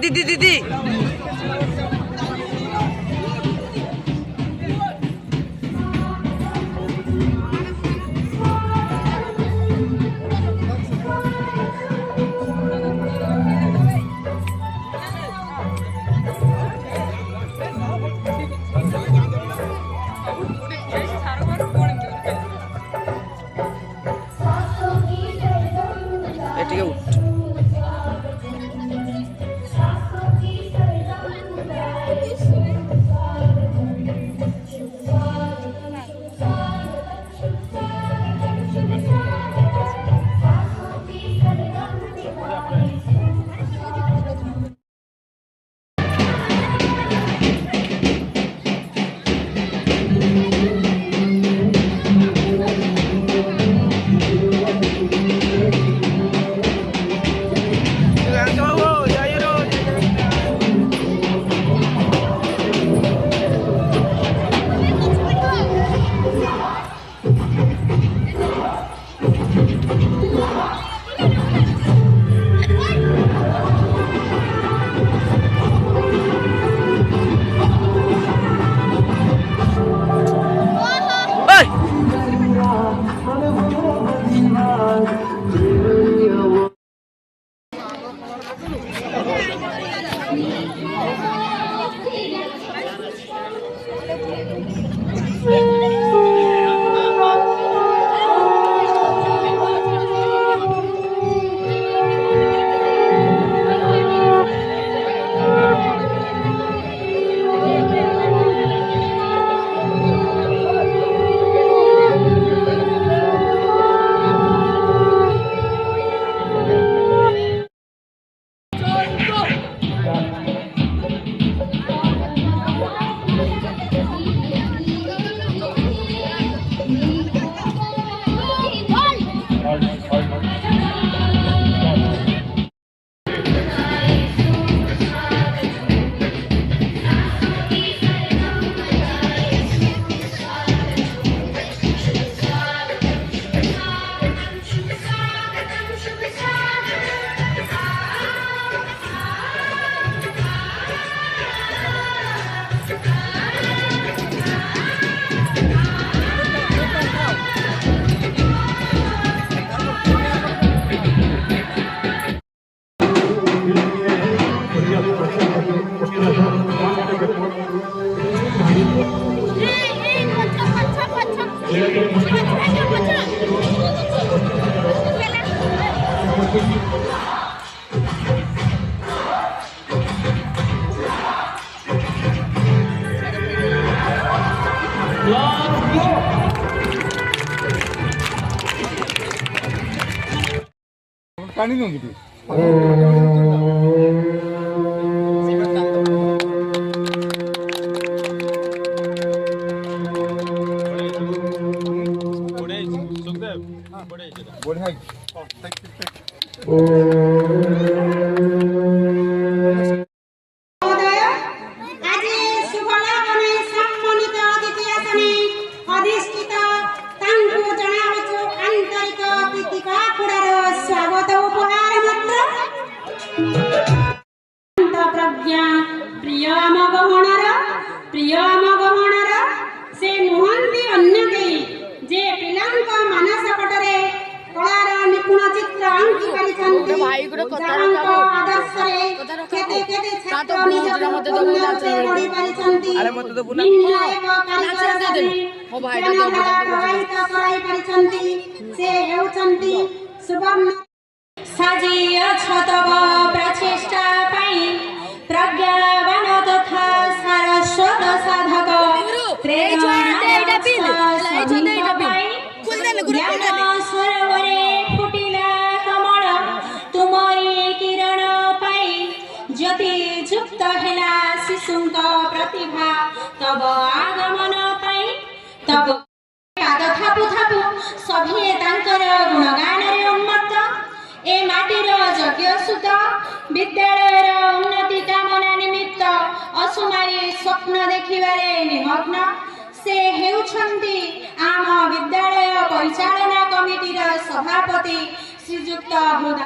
दीदी दीदी पानी दूंगी तू सरोवरे फुटिल ପ୍ରତିଭା ତବ ଆଗମନ ପାଇଁ ତବ ପାଦ ଥାପୁ ଥାପୁ ସଭିଏ ତାଙ୍କର ଗୁଣଗାନରେ ଉନ୍ମତ୍ତ। ଏ ମାଟିର ଯଜ୍ଞ ସୁତ ବିଦ୍ୟାଳୟର ଉନ୍ନତି କାମନା ନିମିତ୍ତ ଅସୁମାରୀ ସ୍ୱପ୍ନ ଦେଖିବାରେ ନିମଗ୍ନ। ସେ ହେଉଛନ୍ତି ଆମ ବିଦ୍ୟାଳୟ ପରିଚାଳନା କମିଟିର ସଭାପତି ଶ୍ରୀଯୁକ୍ତ ହୃଦୟ।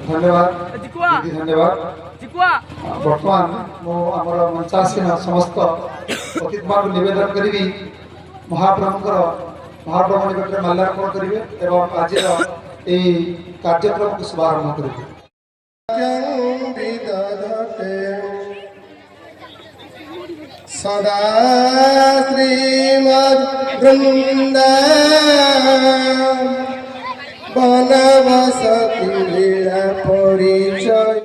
ଧନ୍ୟବାଦ ଦିଦି, ଧନ୍ୟବାଦ। ବର୍ତ୍ତମାନ ମୁଁ ଆମର ମଞ୍ଚାସୀନ ସମସ୍ତ ଅତିଥିମାନଙ୍କୁ ନିବେଦନ କରିବି ମହାପ୍ରଭୁ ନିକଟରେ ମାଲ୍ୟାର୍ପଣ କରିବେ ଏବଂ ଆଜିର ଏହି କାର୍ଯ୍ୟକ୍ରମକୁ ଶୁଭାରମ୍ଭ କରିବେ। ସଦା ଶ୍ରୀମଦ୍ ବନବସତି ଲୀଳା ପରିଚୟ।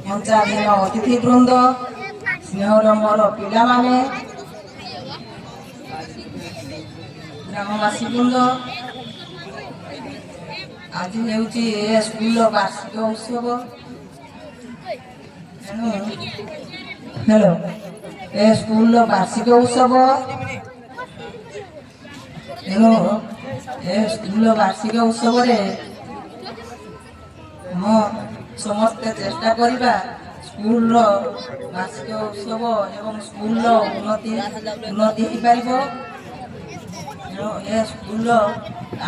ମଞ୍ଚାଧୀନ ଅତିଥିବୃନ୍ଦ, ସ୍ନେହର ମୋର ପିଲାମାନେ, ଗ୍ରାମବାସୀ ବୃନ୍ଦ, ଆଜି ହେଉଛି ଏ ସ୍କୁଲର ବାର୍ଷିକ ଉତ୍ସବ। ହ୍ୟାଲୋ, ଏ ସ୍କୁଲର ବାର୍ଷିକ ଉତ୍ସବ। ତେଣୁ ଏ ସ୍କୁଲର ବାର୍ଷିକ ଉତ୍ସବରେ ମୁଁ ସମସ୍ତେ ଚେଷ୍ଟା କରିବା ସ୍କୁଲର ବାର୍ଷିକ ଉତ୍ସବ ଏବଂ ସ୍କୁଲର ଉନ୍ନତି ହେଇପାରିବ। ତେଣୁ ଏ ସ୍କୁଲର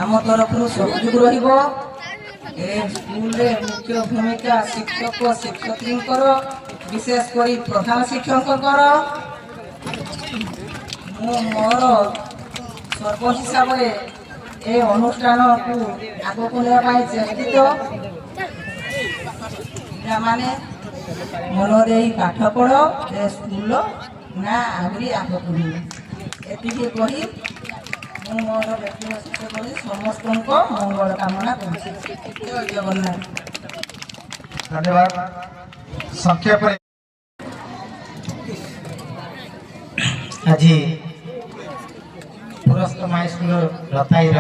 ଆମ ତରଫରୁ ସହଯୋଗ ରହିବ। ଏ ସ୍କୁଲରେ ମୁଖ୍ୟ ଭୂମିକା ଶିକ୍ଷକ ଶିକ୍ଷୟିତ୍ରୀଙ୍କର, ବିଶେଷ କରି ପ୍ରଧାନ ଶିକ୍ଷକଙ୍କର। ମୁଁ ମୋର ସରପଞ୍ଚ ହିସାବରେ ଏ ଅନୁଷ୍ଠାନକୁ ଆଗକୁ ନେବା ପାଇଁ ଚେଷ୍ଟିତ। ପିଲାମାନେ ମନ ଦେଇ ପାଠ ପଢ଼, ଏ ସ୍କୁଲ ନା ଆହୁରି ଆଗକୁ ଯିବ। ଏତିକି କହି ମୁଁ ମୋର ବ୍ୟକ୍ତିଗତ ଶେଷ କରି ସମସ୍ତଙ୍କ ମଙ୍ଗଳ କାମନା କରୁଛି। ଜୟ ଜଗନ୍ନାଥ। ଧନ୍ୟବାଦ। ସଂକ୍ଷେପରେ ଆଜି ପୁରସ୍ତମ ହାଇସ୍କୁଲ ରତାଇର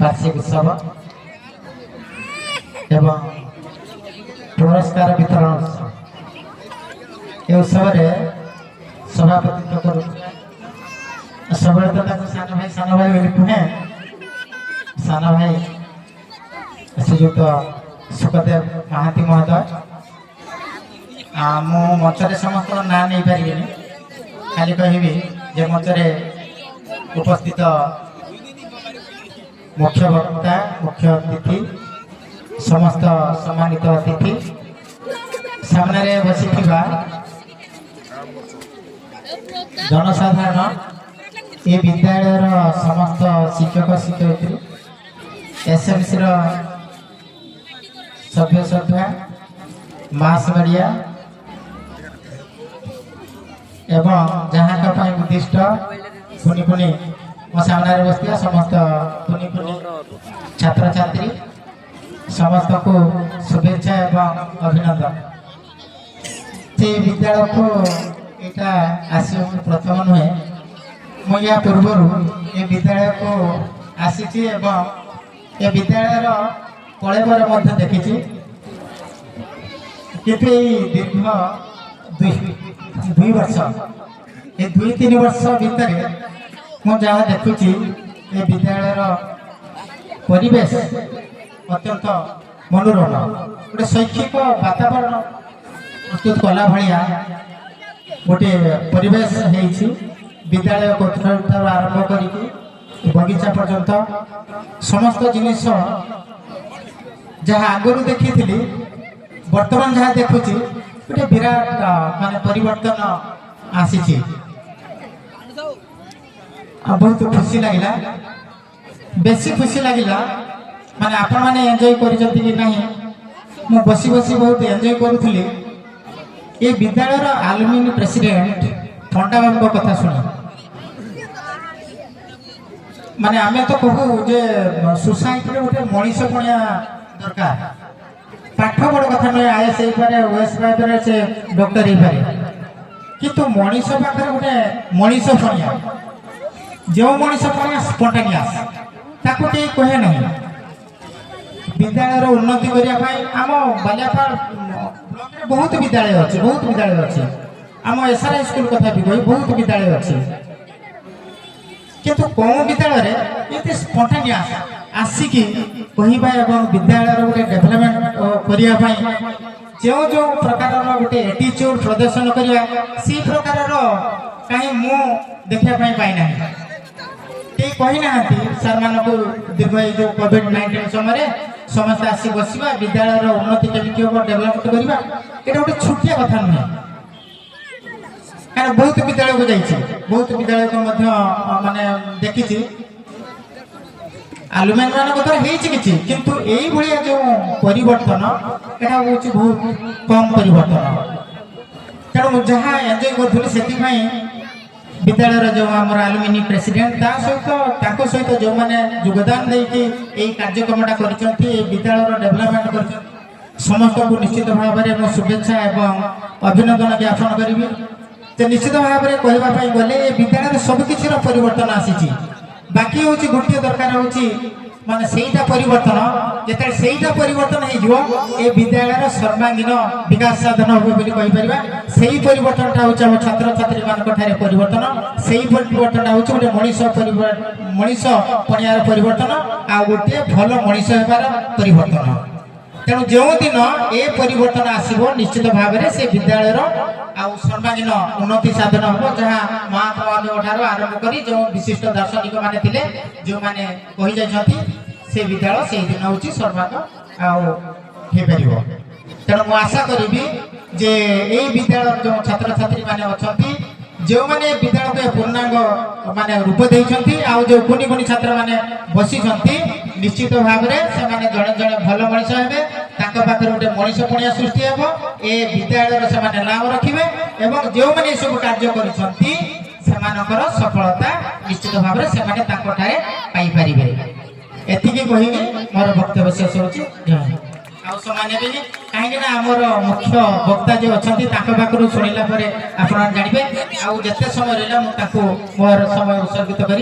ବାର୍ଷିକ ଉତ୍ସବ ଏବଂ ପୁରସ୍କାର ବିତରଣ ଉତ୍ସବ। ଏ ଉତ୍ସବରେ ସଭାପତିତ୍ୱ କରୁଥିବା ସବୁବେଳେ ତ ତାକୁ ସାନ ଭାଇ ବୋଲି କୁହେ, ସାନ ଭାଇ ଶ୍ରୀଯୁକ୍ତ ସୁଖଦେବ ମହାନ୍ତି ମହୋଦୟ। ମୁଁ ମଞ୍ଚରେ ସମସ୍ତଙ୍କ ନାଁ ନେଇପାରିବିନି, ଖାଲି କହିବି ଯେ ମଞ୍ଚରେ ଉପସ୍ଥିତ ମୁଖ୍ୟ ବକ୍ତା, ମୁଖ୍ୟ ଅତିଥି, ସମସ୍ତ ସମ୍ମାନିତ ଅତିଥି, ସାମ୍ନାରେ ବସିଥିବା ଜନସାଧାରଣ, ଏ ବିଦ୍ୟାଳୟର ସମସ୍ତ ଶିକ୍ଷକ ଶିକ୍ଷୟିତ୍ରୀ, ଏସ୍ଏମ୍ସିର ସଭ୍ୟ ସଭ୍ୟା, ମାସ୍ ମିଡ଼ିଆ ଏବଂ ଯାହାଙ୍କ ପାଇଁ ଉଦ୍ଦିଷ୍ଟ ପୁଣି ମୋ ସାମ୍ନାରେ ବସିଥିବା ସମସ୍ତ ପୁଣି ଛାତ୍ରଛାତ୍ରୀ ସମସ୍ତଙ୍କୁ ଶୁଭେଚ୍ଛା ଏବଂ ଅଭିନନ୍ଦନ। ସେ ବିଦ୍ୟାଳୟକୁ ଏଇଟା ଆସିବ ପ୍ରଥମ ନୁହେଁ, ମୁଁ ୟା ପୂର୍ବରୁ ଏ ବିଦ୍ୟାଳୟକୁ ଆସିଛି ଏବଂ ଏ ବିଦ୍ୟାଳୟର କଳେବର ମଧ୍ୟ ଦେଖିଛି। କିନ୍ତୁ ଏଇ ଦୀର୍ଘ ଦୁଇ ବର୍ଷ, ଏ 2-3 ବର୍ଷ ଭିତରେ ମୁଁ ଯାହା ଦେଖୁଛି ଏ ବିଦ୍ୟାଳୟର ପରିବେଶ ଅତ୍ୟନ୍ତ ମନୋରମ, ଗୋଟେ ଶୈକ୍ଷିକ ବାତାବରଣ ପ୍ରସ୍ତୁତ କଲା ଭଳିଆ ଗୋଟେ ପରିବେଶ ହେଇଛି। ବିଦ୍ୟାଳୟ କୋଠାଠାରୁ ଆରମ୍ଭ କରିକି ବଗିଚା ପର୍ଯ୍ୟନ୍ତ ସମସ୍ତ ଜିନିଷ ଯାହା ଆଗରୁ ଦେଖିଥିଲି ବର୍ତ୍ତମାନ ଯାହା ଦେଖୁଛି ଗୋଟେ ବିରାଟ ମାନେ ପରିବର୍ତ୍ତନ ଆସିଛି। ବହୁତ ଖୁସି ଲାଗିଲା, ବେଶୀ ଖୁସି ଲାଗିଲା ମାନେ ଆପଣମାନେ ଏନ୍ଜୟ କରିଛନ୍ତି କି ନାହିଁ, ମୁଁ ବସି ବହୁତ ଏନ୍ଜୟ କରୁଥିଲି ଏ ବିଦ୍ୟାଳୟର ଆଲୁମିନି ପ୍ରେସିଡେଣ୍ଟ ପଣ୍ଡା ବାବୁଙ୍କ କଥା ଶୁଣି। ମାନେ ଆମେ ତ କହୁ ଯେ ସୋସାଇଟିରେ ଗୋଟେ ମଣିଷ ପଣିଆ ଦରକାର, ପାଠ ବଡ଼ କଥା ନୁହେଁ, ଆଇଏସ୍ ହେଇପାରେ, ଓଏସ୍ ପାଇପାରେ, ସେ ଡକ୍ଟର ହେଇପାରେ, କିନ୍ତୁ ମଣିଷ ପାଖରେ ଗୋଟେ ମଣିଷ ପଣିଆ, ଯେଉଁ ମଣିଷ ପଣିଆ ସ୍ପଣ୍ଟାନିୟସ୍, ତାକୁ କେହି କହେ ନାହିଁ। ବିଦ୍ୟାଳୟର ଉନ୍ନତି କରିବା ପାଇଁ ଆମ ବାଲିଆପାଳ ବ୍ଲକରେ ବହୁତ ବିଦ୍ୟାଳୟ ଅଛି, ଆମ ଏସ୍ଆର୍ଆଇ ସ୍କୁଲ କଥା ବି କହି ବହୁତ ବିଦ୍ୟାଳୟ ଅଛି, କିନ୍ତୁ କେଉଁ ବିଦ୍ୟାଳୟରେ ଏତେ ସ୍ପଣ୍ଟାନିୟସ୍ ଆସିକି କହିବା ଏବଂ ବିଦ୍ୟାଳୟର ଗୋଟେ ଡେଭଲପମେଣ୍ଟ କରିବା ପାଇଁ ଯେଉଁ ପ୍ରକାରର ଗୋଟେ ଆଟିଚ୍ୟୁଡ୍ ପ୍ରଦର୍ଶନ କରିବା, ସେଇ ପ୍ରକାରର କାହିଁ ମୁଁ ଦେଖିବା ପାଇଁ ପାଇନାହିଁ। କେହି କହିନାହାନ୍ତି ସାର୍ମାନଙ୍କୁ ଦୀର୍ଘ ଏଇ ଯେଉଁ କୋଭିଡ-19 ସମୟରେ ସମସ୍ତେ ଆସି ବସିବା, ବିଦ୍ୟାଳୟର ଉନ୍ନତି କେମିତି ହେବ, ଡେଭଲପମେଣ୍ଟ କରିବା, ଏଇଟା ଗୋଟେ ଛୋଟିଆ କଥା ନୁହେଁ। କାରଣ ବହୁତ ବିଦ୍ୟାଳୟକୁ ଯାଇଛି, ବହୁତ ବିଦ୍ୟାଳୟକୁ ମଧ୍ୟ ମାନେ ଦେଖିଛି, ଆଲୁମିନି ମାନଙ୍କ ଦ୍ୱାରା ହେଇଛି କିଛି, କିନ୍ତୁ ଏଇଭଳିଆ ଯେଉଁ ପରିବର୍ତ୍ତନ ଏଇଟା ହେଉଛି ବହୁତ କମ୍ ପରିବର୍ତ୍ତନ। ତେଣୁ ଯାହା ଏନ୍ଜୟ କରୁଥିଲି, ସେଥିପାଇଁ ବିଦ୍ୟାଳୟର ଯେଉଁ ଆମର ଆଲୁମିନି ପ୍ରେସିଡେଣ୍ଟ ତାଙ୍କ ସହିତ ଯେଉଁମାନେ ଯୋଗଦାନ ଦେଇକି ଏଇ କାର୍ଯ୍ୟକ୍ରମଟା କରିଛନ୍ତି, ଏଇ ବିଦ୍ୟାଳୟର ଡେଭଲପମେଣ୍ଟ କରିଛନ୍ତି, ସମସ୍ତଙ୍କୁ ନିଶ୍ଚିତ ଭାବରେ ମୁଁ ଶୁଭେଚ୍ଛା ଏବଂ ଅଭିନନ୍ଦନ ଜ୍ଞାପନ କରିବି। ଯେ ନିଶ୍ଚିତ ଭାବରେ କହିବା ପାଇଁ ଗଲେ ଏ ବିଦ୍ୟାଳୟରେ ସବୁକିଛିର ପରିବର୍ତ୍ତନ ଆସିଛି, ବାକି ହେଉଛି ଗୋଟିଏ ଦରକାର ହେଉଛି ମାନେ ସେଇଟା ପରିବର୍ତ୍ତନ। ଯେତେବେଳେ ସେଇଟା ପରିବର୍ତ୍ତନ ହେଇଯିବ ଏ ବିଦ୍ୟାଳୟର ସର୍ବାଙ୍ଗୀନ ବିକାଶ ସାଧନ ହେବ ବୋଲି କହିପାରିବା। ସେଇ ପରିବର୍ତ୍ତନଟା ହେଉଛି ଆମ ଛାତ୍ରଛାତ୍ରୀ ମାନଙ୍କ ଠାରେ ପରିବର୍ତ୍ତନ, ସେଇ ପରିବର୍ତ୍ତନଟା ହେଉଛି ଗୋଟେ ମଣିଷ ପଣିଆର ପରିବର୍ତ୍ତନ, ଆଉ ଗୋଟିଏ ଭଲ ମଣିଷ ହେବାର ପରିବର୍ତ୍ତନ। ତେଣୁ ଯେଉଁଦିନ ଏ ପରିବର୍ତ୍ତନ ଆସିବ, ନିଶ୍ଚିତ ଭାବରେ ସେ ବିଦ୍ୟାଳୟର ଆଉ ସର୍ବାଙ୍ଗୀନ ଉନ୍ନତି ସାଧନ ହେବ, ଯାହା ମହାତ୍ମା ଗାନ୍ଧୀଙ୍କ ଠାରୁ ଆରମ୍ଭ କରି ଯେଉଁ ବିଶିଷ୍ଟ ଦାର୍ଶନିକ ମାନେ ଥିଲେ, ଯେଉଁମାନେ କହିଯାଇଛନ୍ତି, ସେ ବିଦ୍ୟାଳୟ ସେଇଦିନ ହେଉଛି ସର୍ବାଙ୍ଗ ଆଉ ହେଇପାରିବ। ତେଣୁ ମୁଁ ଆଶା କରିବି ଯେ ଏଇ ବିଦ୍ୟାଳୟର ଯେଉଁ ଛାତ୍ରଛାତ୍ରୀ ମାନେ ଅଛନ୍ତି, ଯେଉଁମାନେ ବିଦ୍ୟାଳୟକୁ ପୂର୍ଣ୍ଣାଙ୍ଗ ମାନେ ରୂପ ଦେଇଛନ୍ତି, ଆଉ ଯେଉଁ କୁନି କୁନି ଛାତ୍ରମାନେ ବସିଛନ୍ତି, ନିଶ୍ଚିତ ଭାବରେ ସେମାନେ ଜଣେ ଜଣେ ଭଲ ମଣିଷ ହେବେ। पाखे गोटे मनीष पुणिया सृष्टि हे ए विद्यालय से नाम रखिए और जो मैंने सब कार्य कर सफलता निश्चित भाव में से पाइपर एतिकी कही मोर वक्तव्य शेष होची कहीं आमर मुख्य वक्ता जो अच्छा पाखु शुणिला आप जानवे आते समय रहा मोर समय उत्सर्गित कर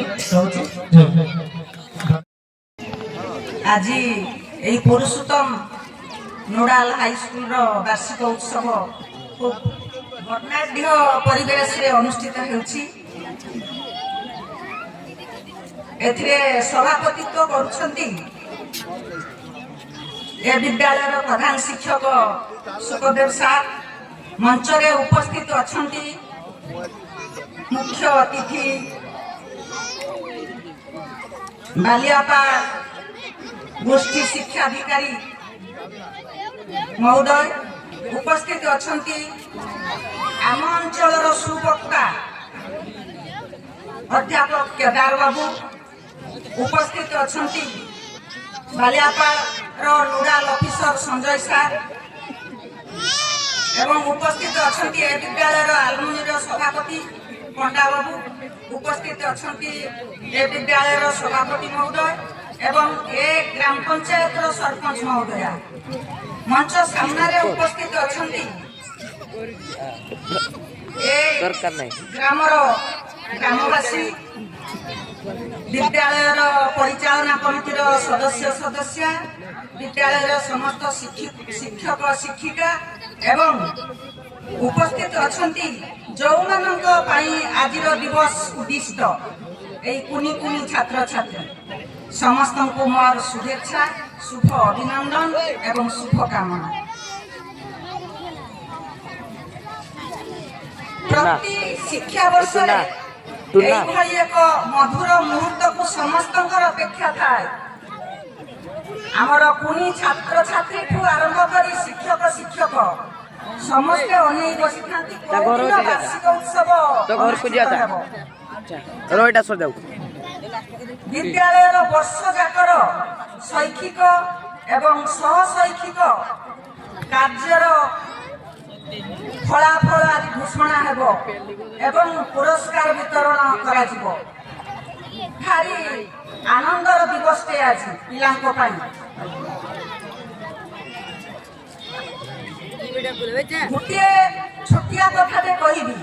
आज यही पुरुषोत्तम नोडाल हाईस्कूल वार्षिक उत्सव खूब वर्णाढ्य परिवेश रे अनुष्ठित होछि। एथिरे सभापतित्व करुछंती ए विद्यालय प्रधान शिक्षक सुखदेव सार, मंच रे उपस्थित अछंती मुख्य अतिथि बालियापा गोष्ठी शिक्षाधिकारी महोदय, उपस्थित अछंती आम अंचल सुवक्ता अध्यापक केदार बाबू, उपस्थित अछंती बालियापाड़ नोडाल ऑफिसर संजय सार एवं उपस्थित अछंती ए विद्यालय आलमुनि सभापति पंडा बाबू, उपस्थित अछंती ए विद्यालय सभापति महोदय एवं ए ग्राम पंचायत सरपंच महोदया। मंच सामने उपस्थित अछंती ग्रामर ग्रामवासी, विद्यालय परिचालना कमिटी सदस्य, विद्यालय समस्त शिक्षक शिक्षिका एवं उपस्थित अछंती जो मानक आज दिवस उद्दिष्ट ए कुनी कुनी छात्र छात्री समस्त को मोर शुभेच्छा, शुभ अभिनंदन एवं शुभकामना। प्रति शिक्षा वर्ष एक मधुर मुहूर्त को समस्त अपेक्षा थाए। आमर कुनी छात्र छात्री ठू आरंभ कर शिक्षक शिक्षक समस्ते अनेई बसी वार्षिक उत्सव विद्यालय वर्ष जाकर शैक्षिक एवं सहशैक्षिक कार्यर फलाफल आज घोषणा हेब एवं पुरस्कार वितरण करा जिवो। भारी आनंदर दिवसटे आज पिलांको पाई। गोटे छोटिया कथाटे कहबी,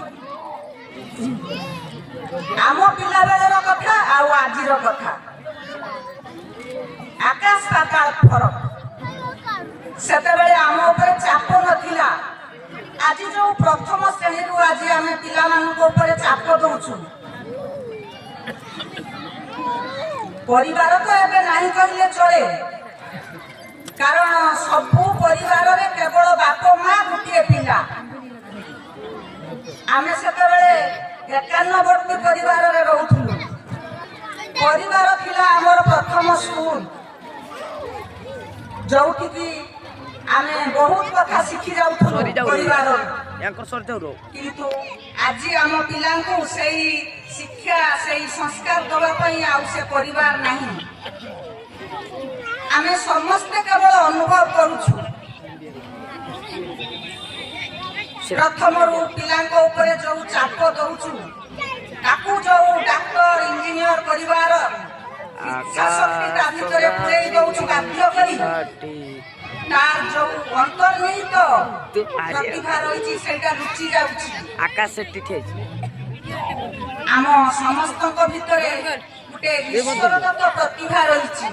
आम पिला बेलर कथा आउ आजिर कथा आकाश पाताल फरक। सेतेबेले आम ऊपर चाप नथिला, आज जो प्रथम श्रेणी रु आज आम पिला मानक ऊपर चाप दउछु। परिवार तो एबे नहीं कहले चले, कारण सबू परिवार रे केवल बाप माँ गोटे पिला। आमे सेतेबेले 91 परिवार रे रहउथुलु। परिवार थिला हमर प्रथम स्कूल, जोठी की आमे बहुत कथा शिखि जाउथुलु परिवार। किंतु आज आम पिलांको सेही शिक्षा सेही संस्कार दवा पई आउ से परिवार नहीं। आमे समस्त केवल अनुभव करूछु। प्रथम रु पिलांको ऊपर जो चाप दउछु ताकू जो डॉक्टर इंजीनियर परिवार शासकीयता भितर पुरे दउछु बाध्य करी तार जो अंतर्निहित प्रतिभा रही सेटा रुचि जाउछि। आकाश सेठी आम समस्त भितर गोटे ईश्वरदत्त प्रतिभा रही।